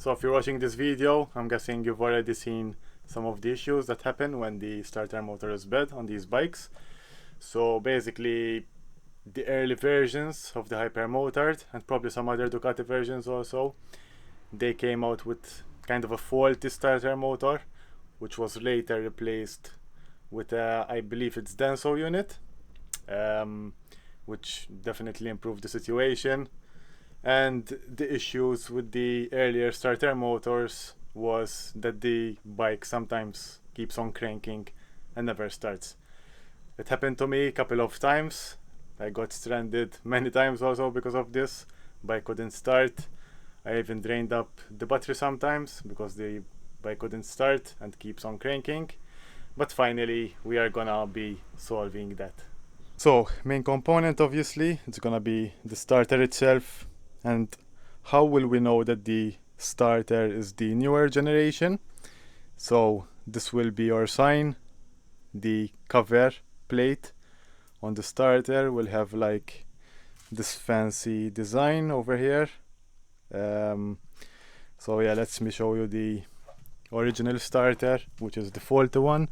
So if you're watching this video, I'm guessing you've already seen some of the issues that happen when the starter motor is bad on these bikes. So basically, the early versions of the Hypermotard and probably some other Ducati versions also, they came out with kind of a faulty starter motor, which was later replaced with I believe it's Denso unit, which definitely improved the situation. And the issues with the earlier starter motors was that the bike sometimes keeps on cranking and never starts. It happened to me a couple of times. I got stranded many times also because of this. Bike couldn't start. I even drained up the battery sometimes because the bike couldn't start and keeps on cranking. But finally we are gonna be solving that. So main component, obviously it's gonna be the starter itself. And how will we know that the starter is the newer generation? So this will be our sign. The cover plate on the starter will have like this fancy design over here. So yeah, let me show you the original starter, which is the faulty one.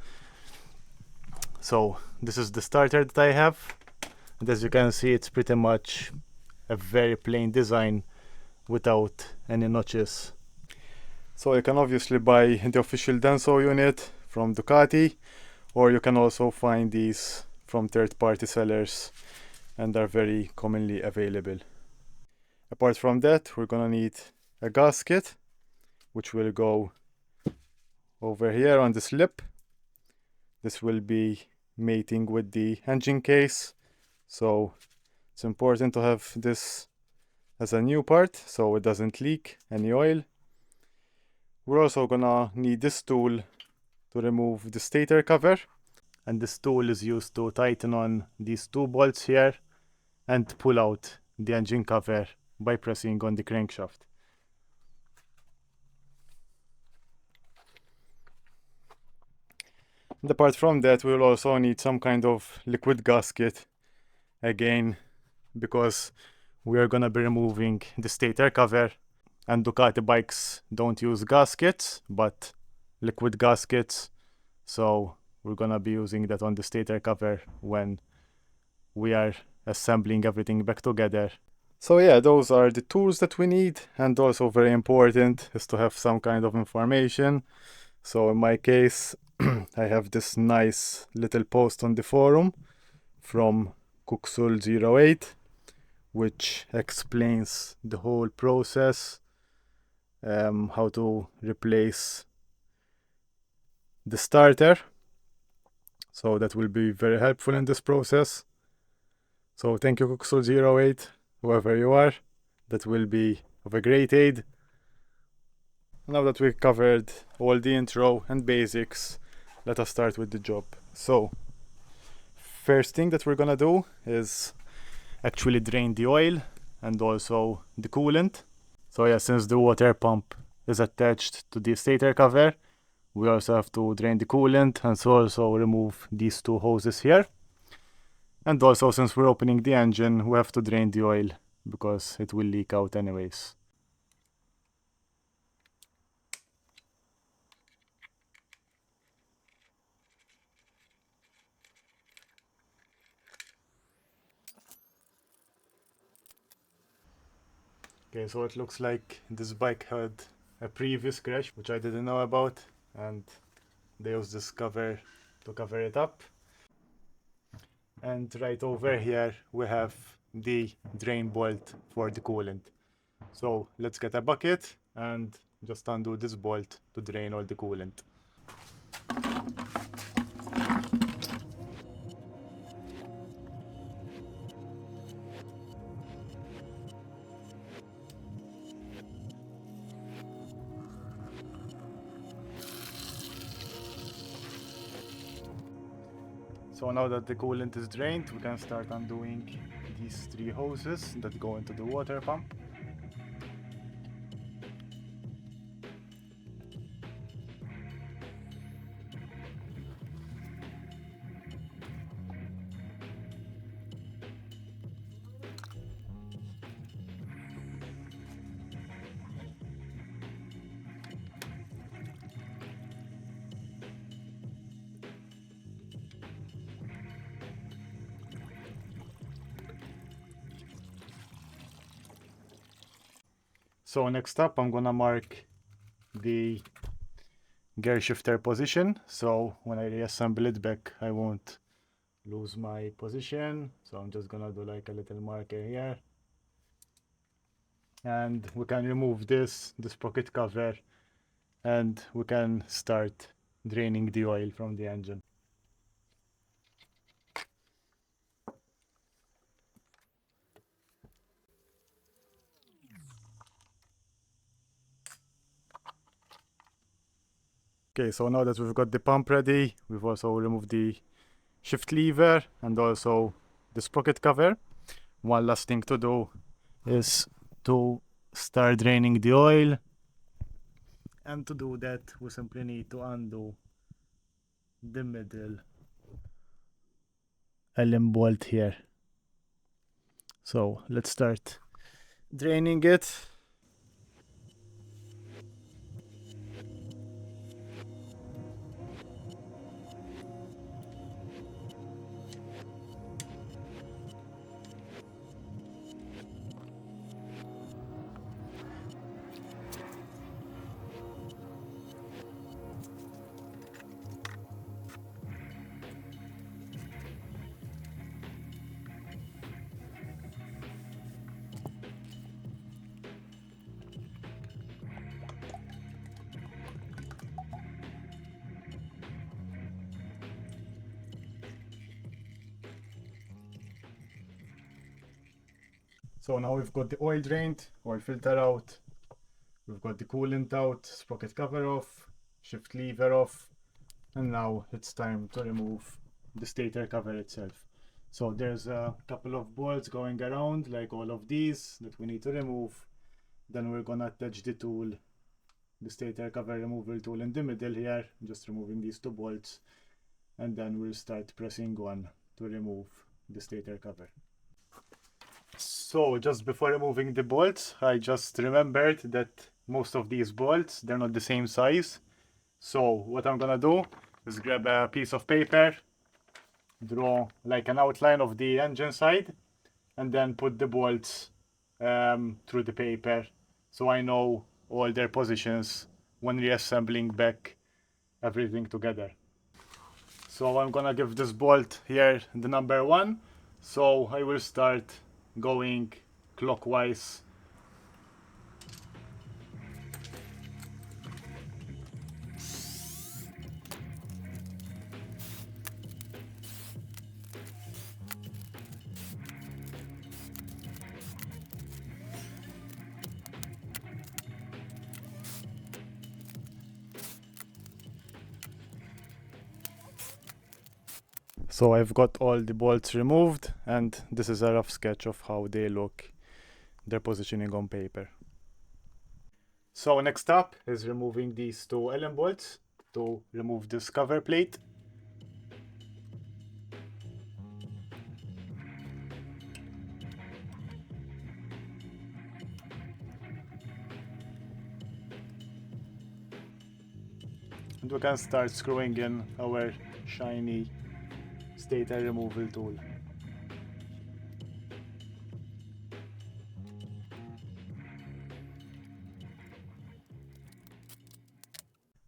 So this is the starter that I have, and as you can see, it's pretty much a very plain design without any notches. So you can obviously buy the official Denso unit from Ducati, or you can also find these from third-party sellers, and are very commonly available. Apart from that, we're gonna need a gasket, which will go over here on this lip. This will be mating with the engine case, so it's important to have this as a new part so it doesn't leak any oil. We're also gonna need this tool to remove the stator cover, and this tool is used to tighten on these two bolts here and pull out the engine cover by pressing on the crankshaft. And apart from that, we'll also need some kind of liquid gasket again, because we are gonna be removing the stator cover, and Ducati bikes don't use gaskets but liquid gaskets, so we're gonna be using that on the stator cover when we are assembling everything back together. So yeah, those are the tools that we need, and also very important is to have some kind of information. So in my case, I have this nice little post on the forum from Cooksul08, which explains the whole process, how to replace the starter. So that will be very helpful in this process. So thank you, Cooksul08, whoever you are. That will be of a great aid. Now that we've covered all the intro and basics, let us start with the job. So first thing that we're gonna do is actually drain the oil and also the coolant. So yeah, since the water pump is attached to the stator cover, we also have to drain the coolant and so also remove these two hoses here. And also, since we're opening the engine, we have to drain the oil because it will leak out anyways. Okay, so it looks like this bike had a previous crash, which I didn't know about, and they used this cover to cover it up. And right over here we have the drain bolt for the coolant. So let's get a bucket and just undo this bolt to drain all the coolant. So now that the coolant is drained, we can start undoing these three hoses that go into the water pump. So next up, I'm gonna mark the gear shifter position. So when I reassemble it back, I won't lose my position. So I'm just gonna do like a little marker here. And we can remove this sprocket cover, and we can start draining the oil from the engine. Okay, so now that we've got the pump ready, we've also removed the shift lever and also the sprocket cover. One last thing to do is to start draining the oil, and to do that we simply need to undo the middle Allen bolt here. So let's start draining it. So now we've got the oil drained, oil filter out, we've got the coolant out, sprocket cover off, shift lever off, and now it's time to remove the stator cover itself. So there's a couple of bolts going around, like all of these, that we need to remove. Then we're gonna attach the tool, the stator cover removal tool in the middle here, just removing these two bolts, and then we'll start pressing on to remove the stator cover. So just before removing the bolts, I just remembered that most of these bolts, they're not the same size. So what I'm gonna do is grab a piece of paper, draw like an outline of the engine side, and then put the bolts through the paper, so I know all their positions when reassembling back everything together. So I'm gonna give this bolt here the number 1. So I will start going clockwise. So I've got all the bolts removed, and this is a rough sketch of how they look, their positioning on paper. So next up is removing these two Allen bolts to remove this cover plate. And we can start screwing in our shiny stator removal tool.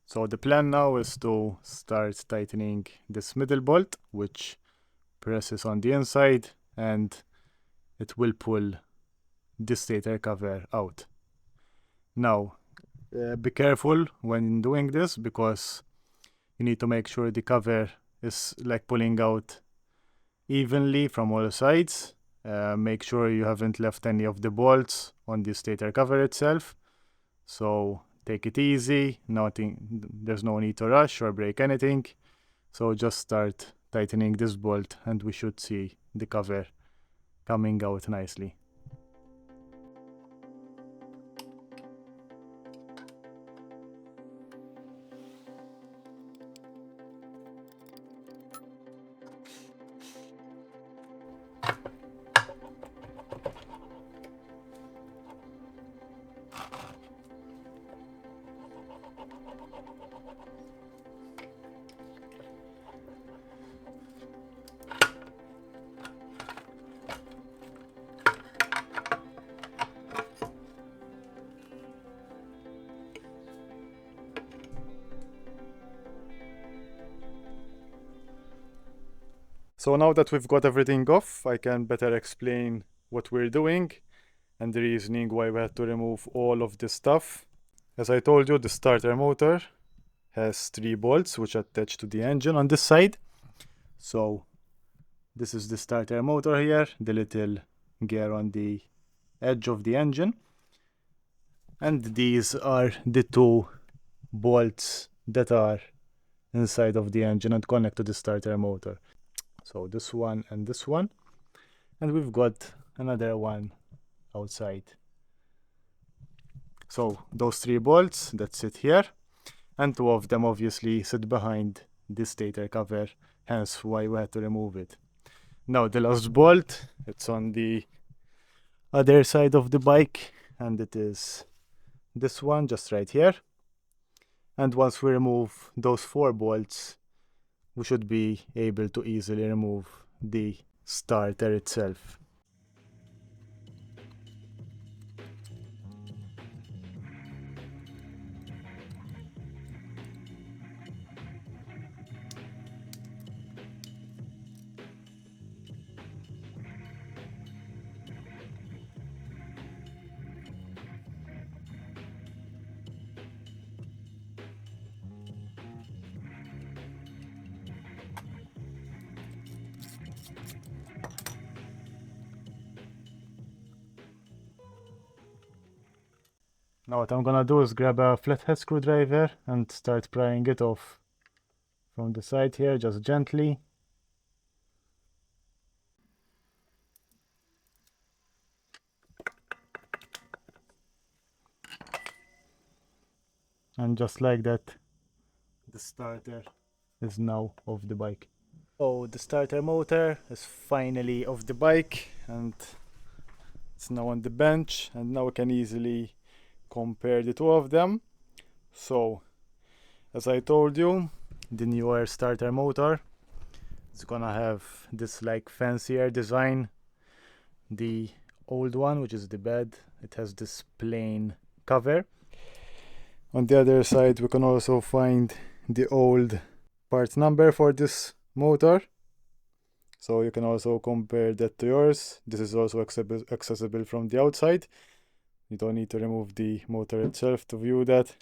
So the plan now is to start tightening this middle bolt, which presses on the inside, and it will pull the stator cover out. Now, be careful when doing this, because you need to make sure the cover is like pulling out evenly from all sides. Make sure you haven't left any of the bolts on the stator cover itself. So take it easy, there's no need to rush or break anything. So just start tightening this bolt and we should see the cover coming out nicely. So now that we've got everything off, I can better explain what we're doing and the reasoning why we had to remove all of this stuff. As I told you, the starter motor has 3 bolts which attach to the engine on this side. So this is the starter motor here, the little gear on the edge of the engine. And these are the 2 bolts that are inside of the engine and connect to the starter motor. So this one and this one. And we've got another one outside. So those 3 bolts that sit here, and 2 of them obviously sit behind the stator cover, hence why we had to remove it. Now the last bolt, it's on the other side of the bike, and it is this one just right here. And once we remove those 4 bolts, we should be able to easily remove the starter itself. Now what I'm gonna do is grab a flathead screwdriver and start prying it off from the side here, just gently. And just like that, the starter is now off the bike. So the starter motor is finally off the bike and it's now on the bench, and now we can easily compare the 2 of them. So as I told you, the newer starter motor is gonna have this like fancier design. The old one, which is the bed, it has this plain cover. On the other side we can also find the old part number for this motor, so you can also compare that to yours. This is also accessible from the outside. You don't need to remove the motor itself to view that.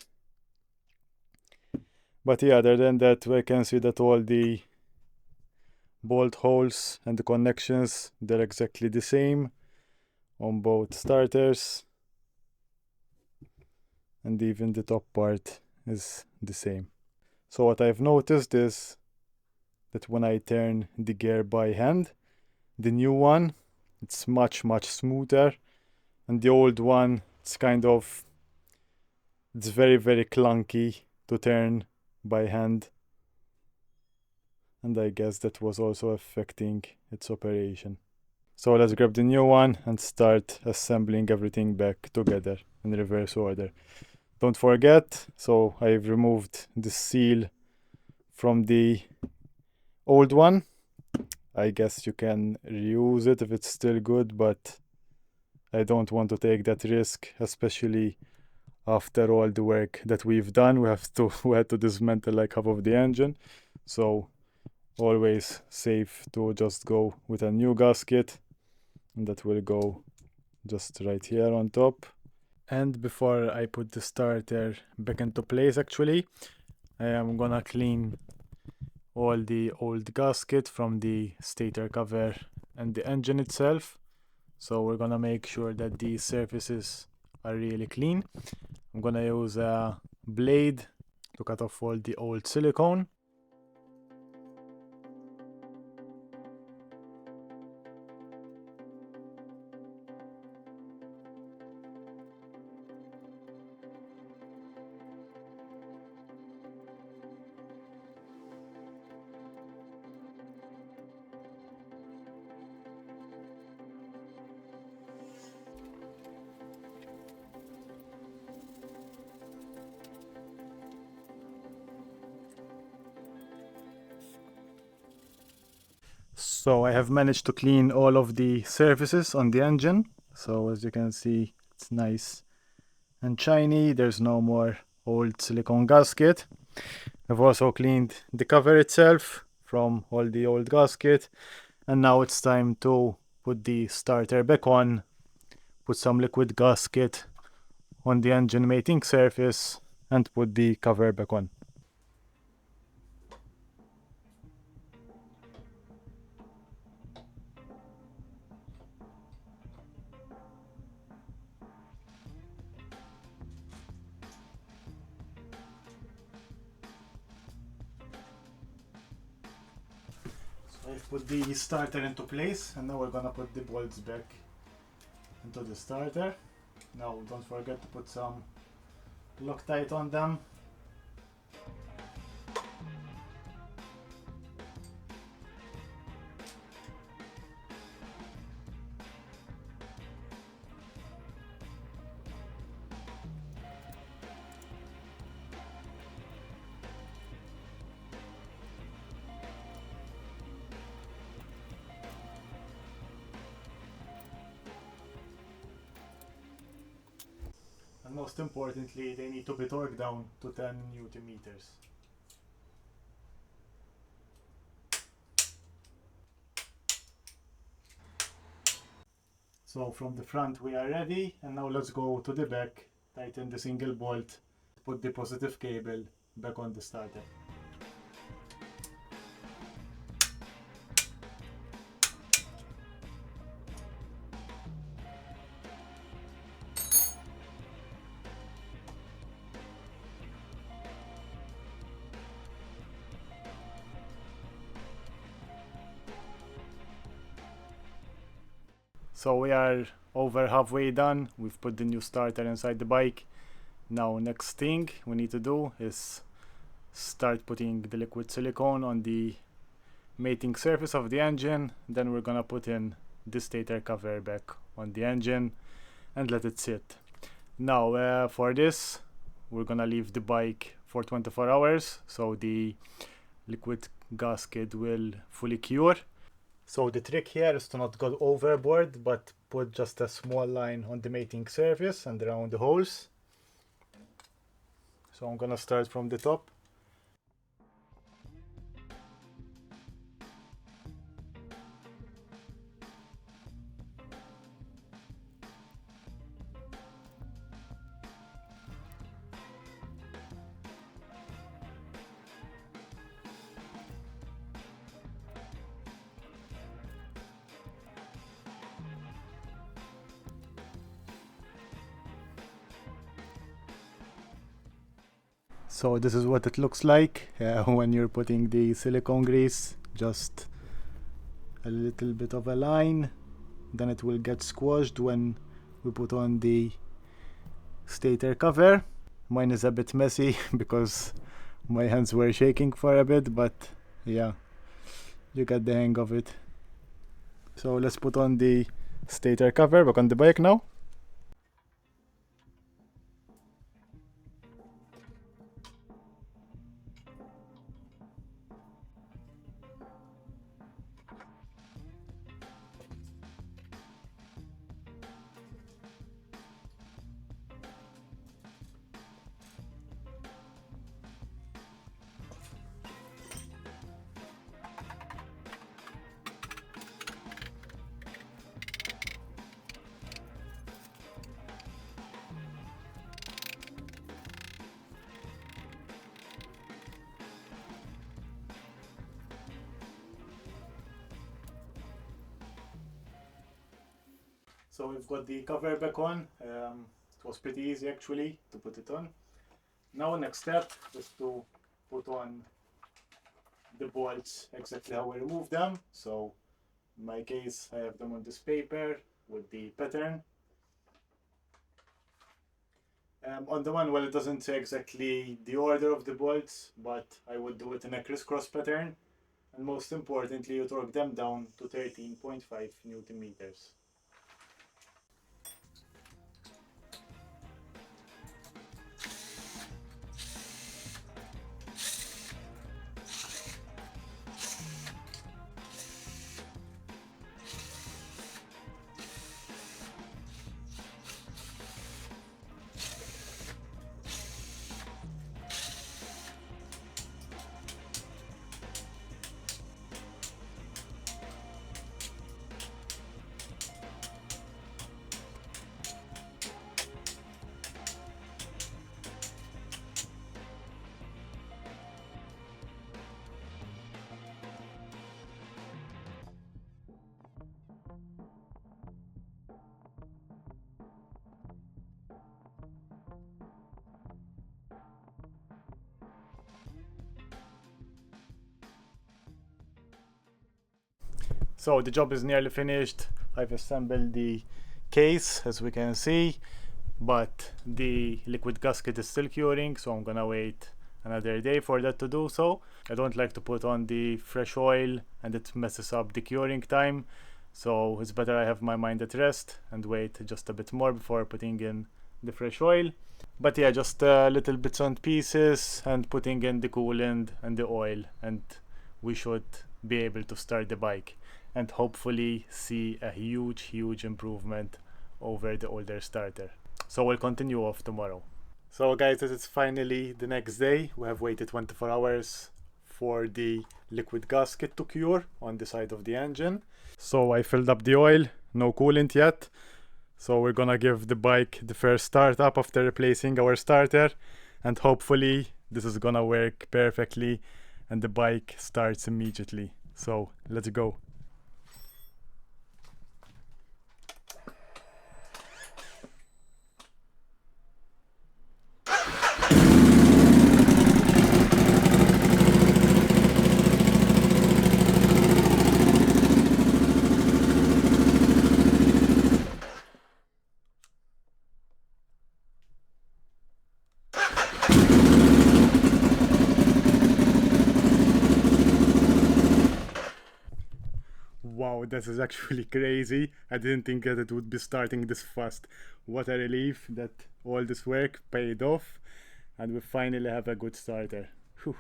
But yeah, other than that, we can see that all the bolt holes and the connections, they're exactly the same on both starters. And even the top part is the same. So what I've noticed is that when I turn the gear by hand, the new one, it's much smoother, and the old one, it's very clunky to turn by hand, and I guess that was also affecting its operation. So let's grab the new one and start assembling everything back together in reverse order. Don't forget, so I've removed the seal from the old one. I guess you can reuse it if it's still good, but I don't want to take that risk, especially after all the work that we've done. We had to dismantle like half of the engine, so always safe to just go with a new gasket, and that will go just right here on top. And before I put the starter back into place, actually, I am gonna clean all the old gasket from the stator cover and the engine itself. So we're gonna make sure that these surfaces are really clean. I'm gonna use a blade to cut off all the old silicone. So I have managed to clean all of the surfaces on the engine. So as you can see, it's nice and shiny. There's no more old silicone gasket. I've also cleaned the cover itself from all the old gasket. And now it's time to put the starter back on, put some liquid gasket on the engine mating surface, and put the cover back on. So I've put the starter into place, and now we're gonna put the bolts back into the starter. Now don't forget to put some Loctite on them. And most importantly, they need to be torqued down to 10 Newton meters. So from the front we are ready, and now let's go to the back, tighten the single bolt, put the positive cable back on the starter. So we are over halfway done. We've put the new starter inside the bike. Now next thing we need to do is start putting the liquid silicone on the mating surface of the engine. Then we're gonna put in the stator cover back on the engine and let it sit. Now for this we're gonna leave the bike for 24 hours so the liquid gasket will fully cure. So the trick here is to not go overboard, but put just a small line on the mating surface and around the holes. So I'm gonna start from the top. So this is what it looks like when you're putting the silicone grease, just a little bit of a line, then it will get squashed when we put on the stator cover. Mine is a bit messy because my hands were shaking for a bit, but yeah, you get the hang of it. So let's put on the stator cover back on the bike now. So we've got the cover back on. It was pretty easy actually to put it on. Now next step is to put on the bolts exactly how we remove them. So in my case I have them on this paper with the pattern. On the manual it doesn't say exactly the order of the bolts, but I would do it in a crisscross pattern. And most importantly, you torque them down to 13.5 Newton meters. So the job is nearly finished. I've assembled the case, as we can see, but the liquid gasket is still curing, so I'm gonna wait another day for that to do so. I don't like to put on the fresh oil and it messes up the curing time, so it's better I have my mind at rest and wait just a bit more before putting in the fresh oil. But yeah, just little bits and pieces and putting in the coolant and the oil, and we should be able to start the bike and hopefully see a huge improvement over the older starter. So we'll continue off tomorrow. So guys, this is finally the next day. We have waited 24 hours for the liquid gasket to cure on the side of the engine. So I filled up the oil, no coolant yet. So we're gonna give the bike the first start up after replacing our starter, and hopefully this is gonna work perfectly and the bike starts immediately. So let's go. Wow, this is actually crazy. I didn't think that it would be starting this fast. What a relief that all this work paid off and we finally have a good starter. Whew.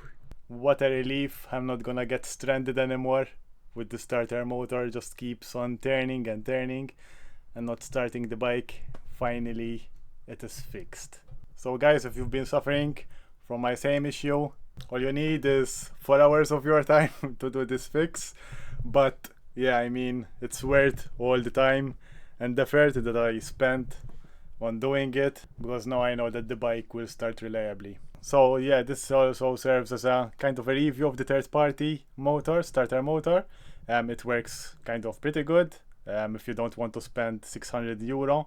What a relief. I'm not gonna get stranded anymore with the starter motor just keeps on turning and turning and not starting the bike. Finally it is fixed. So guys, if you've been suffering from my same issue, all you need is 4 hours of your time to do this fix. But yeah, I mean, it's worth all the time and the effort that I spent on doing it, because now I know that the bike will start reliably. So yeah, this also serves as a kind of a review of the third-party motor, starter motor. It works kind of pretty good. If you don't want to spend 600 euro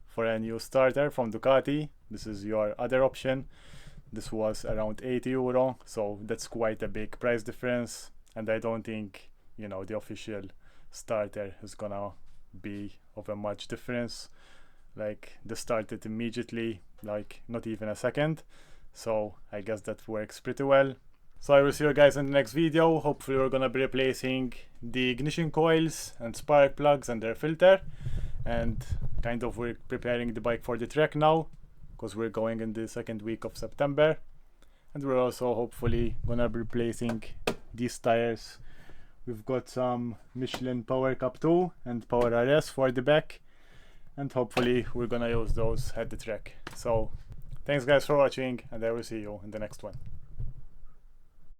for a new starter from Ducati, this is your other option. This was around 80 euro, so that's quite a big price difference, and I don't think, you know, the official starter is gonna be of a much difference. Like, they started immediately, like not even a second, so I guess that works pretty well. So I will see you guys in the next video. Hopefully we're gonna be replacing the ignition coils and spark plugs and their filter, and kind of we're preparing the bike for the trek now, because we're going in the second week of September, and we're also hopefully gonna be replacing these tires. We've got some Michelin Power Cup 2 and Power RS for the back, and hopefully we're gonna use those at the track. So thanks guys for watching, and I will see you in the next one.